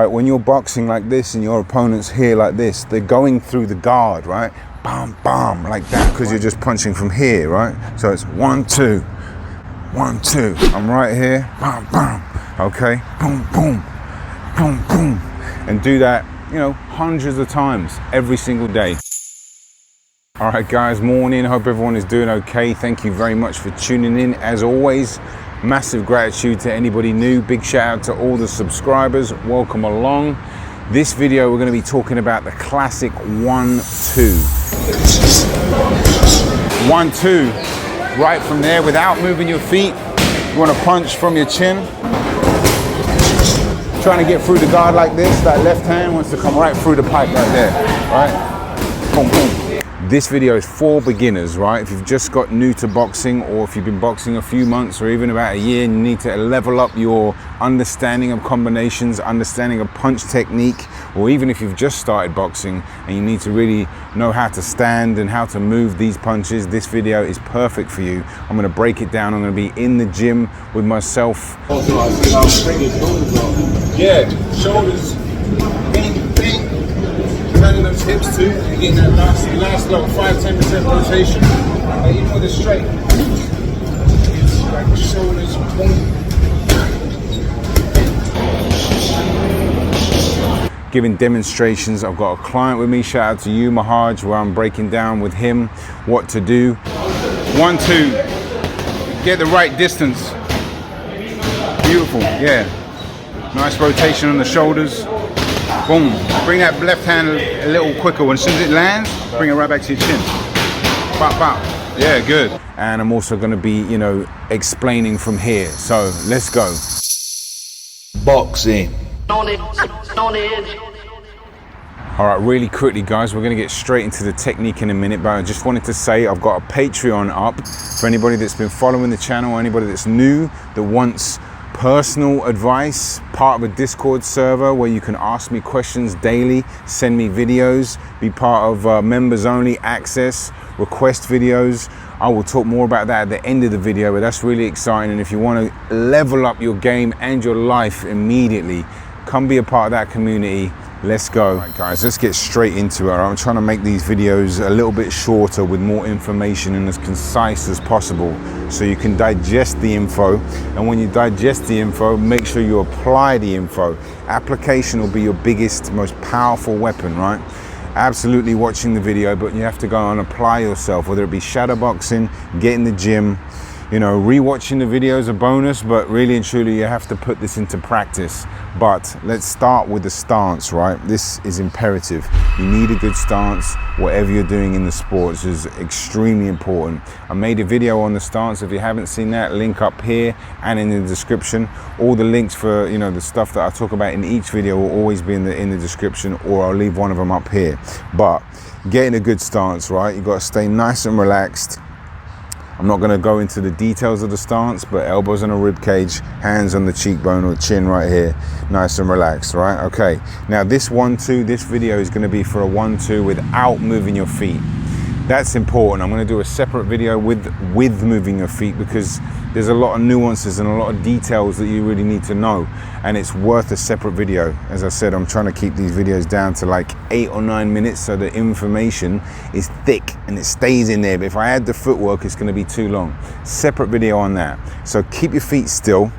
Right, when you're boxing like this and your opponent's here like this, they're going through the guard, right? Bam, bam, like that, because you're just punching from here, right? So it's 1, 2, 1, 2. I'm right here, bam, bam, okay? Boom, boom, boom, boom. And do that, you know, hundreds of times every single day. All right, guys, morning. Hope everyone is doing okay. Thank you very much for tuning in. As always, massive gratitude to anybody new. Big shout out to all the subscribers. Welcome along. This video, we're going to be talking about the classic 1-2. 1-2, right from there without moving your feet. You want to punch from your chin. Trying to get through the guard like this. That left hand wants to come right through the pipe right there, right? Boom, boom. This video is for beginners, right? If you've just got new to boxing, or if you've been boxing a few months or even about a year and you need to level up your understanding of combinations, understanding of punch technique, or even if you've just started boxing and you need to really know how to stand and how to move these punches, this video is perfect for you. I'm gonna break it down. I'm gonna be in the gym with myself. Yeah, shoulders, bing, bing. Turning those hips too, and getting that last little 5-10% rotation. Even with it straight. It's like shoulders, boom. Giving demonstrations. I've got a client with me, shout out to you, Mahaj, where I'm breaking down with him what to do. 1-2, get the right distance. Beautiful, yeah. Nice rotation on the shoulders. Boom. Bring that left hand a little quicker. As soon as it lands, bring it right back to your chin. Bop, bop. Yeah, good. And I'm also going to be, you know, explaining from here. So let's go. Boxing. All right, really quickly, guys, we're going to get straight into the technique in a minute, but I just wanted to say I've got a Patreon up for anybody that's been following the channel, anybody that's new, that wants personal advice, part of a Discord server where you can ask me questions daily, send me videos, be part of members only access, request videos. I will talk more about that at the end of the video, but that's really exciting. And if you want to level up your game and your life immediately, come be a part of that community. Let's go. All right, guys, let's get straight into it. I'm trying to make these videos a little bit shorter with more information and as concise as possible so you can digest the info. And when you digest the info, make sure you apply the info. Application will be your biggest, most powerful weapon, right? Absolutely watching the video, but you have to go and apply yourself, whether it be shadow boxing, get in the gym, you know, rewatching the video is a bonus, but really and truly you have to put this into practice. But let's start with the stance, right? This is imperative. You need a good stance. Whatever you're doing in the sports is extremely important. I made a video on the stance. If you haven't seen that, link up here and in the description. All the links for, you know, the stuff that I talk about in each video will always be in the description, or I'll leave one of them up here. But getting a good stance, right? You've got to stay nice and relaxed. I'm not going to go into the details of the stance, but elbows on a rib cage, hands on the cheekbone or chin right here, nice and relaxed, right? Okay, now this 1-2, this video is going to be for a 1-2 without moving your feet. That's important. I'm going to do a separate video with moving your feet, because there's a lot of nuances and a lot of details that you really need to know, and it's worth a separate video. As I said, I'm trying to keep these videos down to like 8 or 9 minutes so the information is thick and it stays in there. But if I add the footwork, it's going to be too long. Separate video on that. So keep your feet still.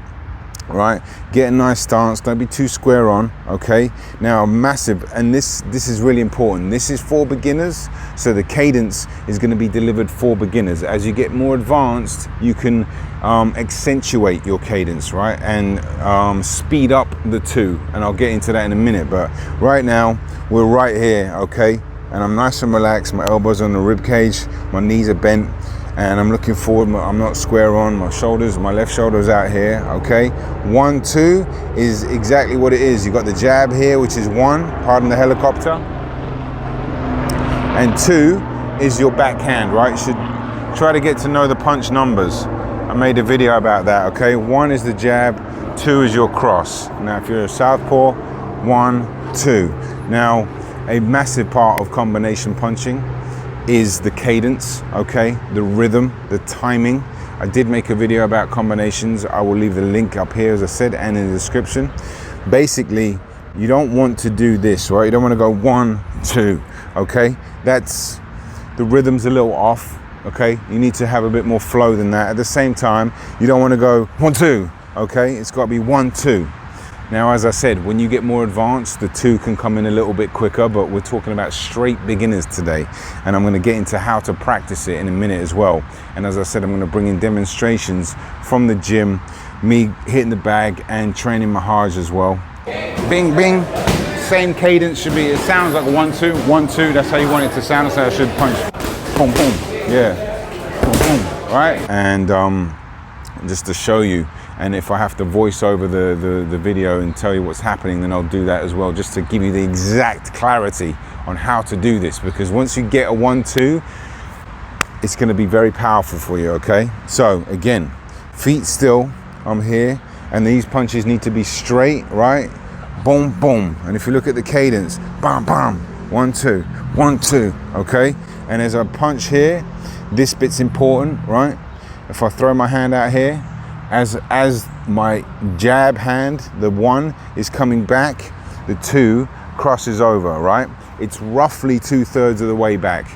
Right, get a nice stance, don't be too square on. Okay, now massive, and this is really important, this is for beginners, so the cadence is going to be delivered for beginners. As you get more advanced, you can accentuate your cadence, right, and speed up the two, and I'll get into that in a minute. But right now we're right here, okay, and I'm nice and relaxed, my elbows on the rib cage, my knees are bent, and I'm looking forward. I'm not square on. My shoulders, my left shoulder's out here, okay? 1-2 is exactly what it is. You got the jab here, which is 1, pardon the helicopter. And 2 is your backhand, right? You should try to get to know the punch numbers. I made a video about that, okay? 1 is the jab, 2 is your cross. Now, if you're a southpaw, 1, 2. Now, a massive part of combination punching is the cadence, okay, the rhythm, the timing. I did make a video about combinations. I will leave the link up here, as I said, and in the description. Basically, You don't want to do this, right? You don't want to go 1, 2, okay? That's, the rhythm's a little off, okay? You need to have a bit more flow than that. At the same time, you don't want to go 1, 2, okay? It's got to be 1, 2. Now, as I said, when you get more advanced, the 2 can come in a little bit quicker, but we're talking about straight beginners today. And I'm going to get into how to practice it in a minute as well. And as I said, I'm going to bring in demonstrations from the gym, me hitting the bag and training Mahaj as well. Bing, bing. Same cadence should be, it sounds like 1, 2, 1, 2. That's how you want it to sound. That's how I should punch. Boom, boom. Yeah. Boom, boom. Right? And just to show you, and if I have to voice over the video and tell you what's happening, then I'll do that as well, just to give you the exact clarity on how to do this. Because once you get a 1, 2, it's going to be very powerful for you, okay? So again, feet still, I'm here, and these punches need to be straight, right? Boom, boom. And if you look at the cadence, bam, bam, 1, 2, 1, 2, okay? And as I punch here, this bit's important, right? If I throw my hand out here, as my jab hand, the 1 is coming back, the 2 crosses over, right? It's roughly 2/3 of the way back.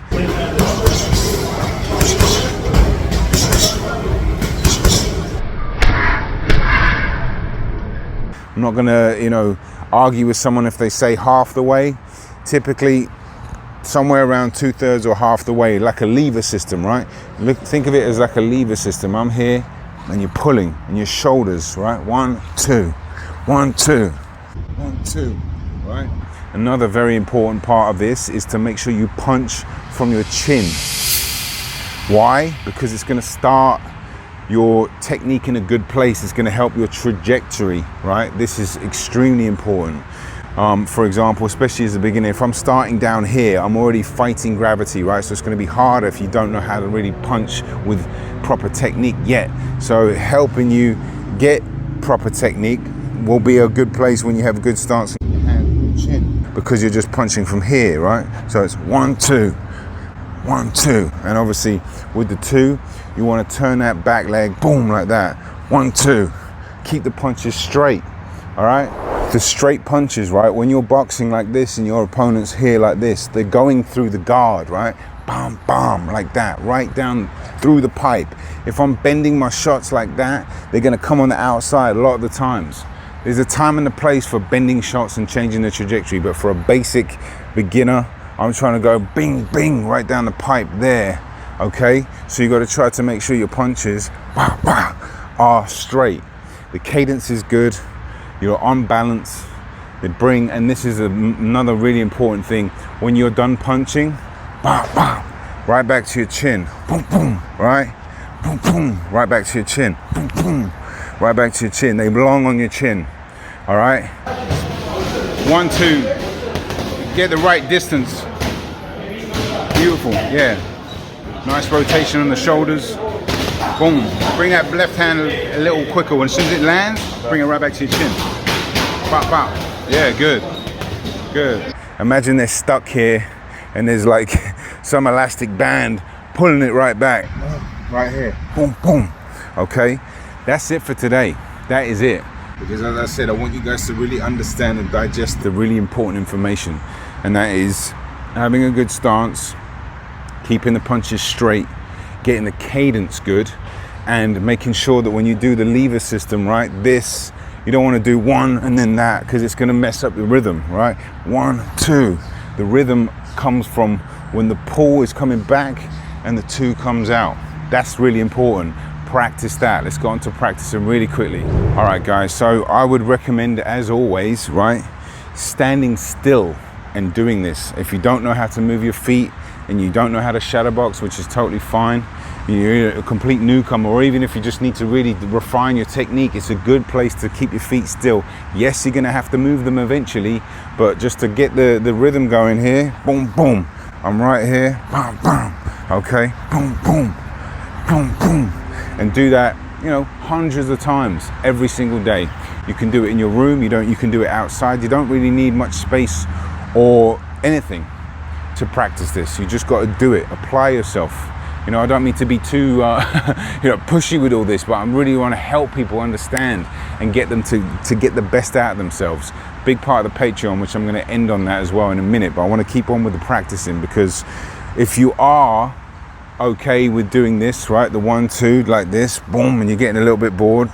I'm not gonna, argue with someone if they say half the way. Typically, somewhere around 2/3 or half the way, like a lever system, right? Think of it as like a lever system. I'm here, and you're pulling in your shoulders, right? 1, 2, 1, 2, 1, 2, right? Another very important part of this is to make sure you punch from your chin. Why? Because it's going to start your technique in a good place. It's going to help your trajectory, right? This is extremely important. For example, especially as a beginner, if I'm starting down here, I'm already fighting gravity, right? So it's going to be harder if you don't know how to really punch with proper technique yet. So helping you get proper technique will be a good place when you have a good stance in your hand and your chin, because you're just punching from here, right? So it's 1, 2, 1, 2. And obviously with the 2, you want to turn that back leg, boom, like that. 1, 2. Keep the punches straight, all right? The straight punches, right? When you're boxing like this and your opponent's here like this, they're going through the guard, right? Bam, bam, like that, right down through the pipe. If I'm bending my shots like that, they're gonna come on the outside a lot of the times. There's a time and a place for bending shots and changing the trajectory, but for a basic beginner, I'm trying to go bing, bing, right down the pipe there, okay? So you gotta try to make sure your punches are straight. The cadence is good. You're on balance, they bring, and this is another really important thing, when you're done punching, bah, bah, right back to your chin, boom, boom, right? Boom, boom, right back to your chin, boom, boom, right back to your chin. They belong on your chin, all right? 1, 2, get the right distance. Beautiful, yeah. Nice rotation on the shoulders. Boom, bring that left hand a little quicker. As soon as it lands, bring it right back to your chin. Bop, bop. Yeah, good, good. Imagine they're stuck here and there's like some elastic band pulling it right back. Right here, boom, boom. Okay, that's it for today. That is it. Because as I said, I want you guys to really understand and digest the really important information. And that is having a good stance, keeping the punches straight, getting the cadence good, and making sure that when you do the lever system, right, this, you don't want to do 1 and then that, because it's going to mess up the rhythm, right? 1, 2. The rhythm comes from when the pull is coming back and the 2 comes out. That's really important. Practice that. Let's go on to practicing really quickly. All right, guys, so I would recommend, as always, right, standing still and doing this. If you don't know how to move your feet and you don't know how to shadow box, which is totally fine, you're a complete newcomer, or even if you just need to really refine your technique, it's a good place to keep your feet still. Yes, you're gonna have to move them eventually, but just to get the rhythm going here, boom, boom. I'm right here, boom, boom, okay, boom, boom, boom, boom. And do that, hundreds of times every single day. You can do it in your room, you can do it outside. You don't really need much space or anything to practice this. You just got to do it, apply yourself. I don't mean to be too pushy with all this, but I really want to help people understand and get them to get the best out of themselves. big part of the Patreon, which I'm going to end on that as well in a minute, but I want to keep on with the practicing, because if you are okay with doing this, right, the 1, 2 like this, boom, and you're getting a little bit bored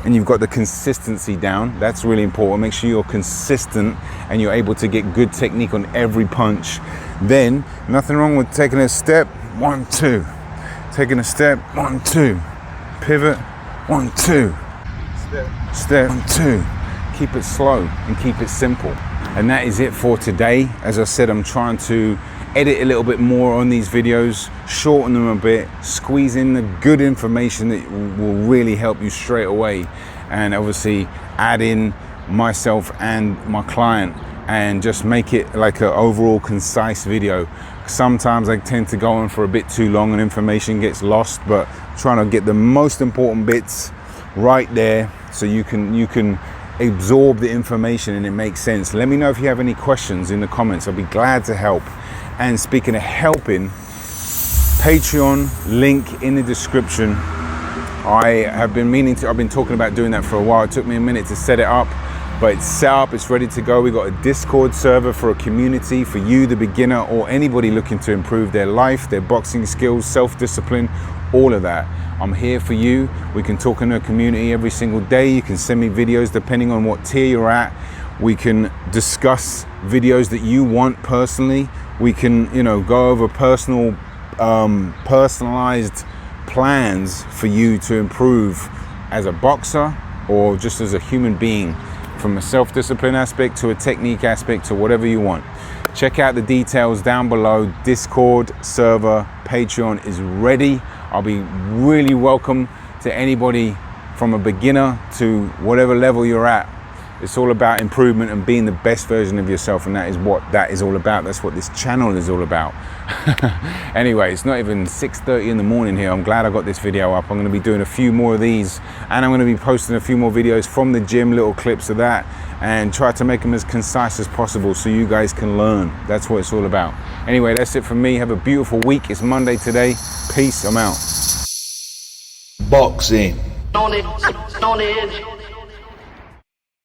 and you've got the consistency down, that's really important. Make sure you're consistent and you're able to get good technique on every punch. Then nothing wrong with taking a step, 1, 2, taking a step, 1, 2, pivot, 1, 2, step, 1, 2. Keep it slow and keep it simple. And that is it for today. As I said, I'm trying to edit a little bit more on these videos, shorten them a bit, squeeze in the good information that will really help you straight away, and obviously add in myself and my client and just make it like an overall concise video. Sometimes I tend to go on for a bit too long and information gets lost, but trying to get the most important bits right there so you can absorb the information and it makes sense. Let me know if you have any questions in the comments. I'll be glad to help. And speaking of helping, Patreon link in the description. I've been talking about doing that for a while. It took me a minute to set it up, but it's set up, it's ready to go. We got a Discord server for a community for you, the beginner, or anybody looking to improve their life, their boxing skills, self-discipline, all of that. I'm here for you. We can talk in a community every single day. You can send me videos depending on what tier you're at. We can discuss videos that you want personally. We can, go over personalized plans for you to improve as a boxer or just as a human being, from a self-discipline aspect to a technique aspect to whatever you want. Check out the details down below. Discord server, Patreon is ready. I'll be really welcome to anybody from a beginner to whatever level you're at. It's all about improvement and being the best version of yourself, and that is what that is all about. That's what this channel is all about. Anyway, it's not even 6:30 in the morning here. I'm glad I got this video up. I'm going to be doing a few more of these, and I'm going to be posting a few more videos from the gym, little clips of that, and try to make them as concise as possible so you guys can learn. That's what it's all about. Anyway, that's it from me. Have a beautiful week. It's Monday today. Peace. I'm out. Boxing. On it.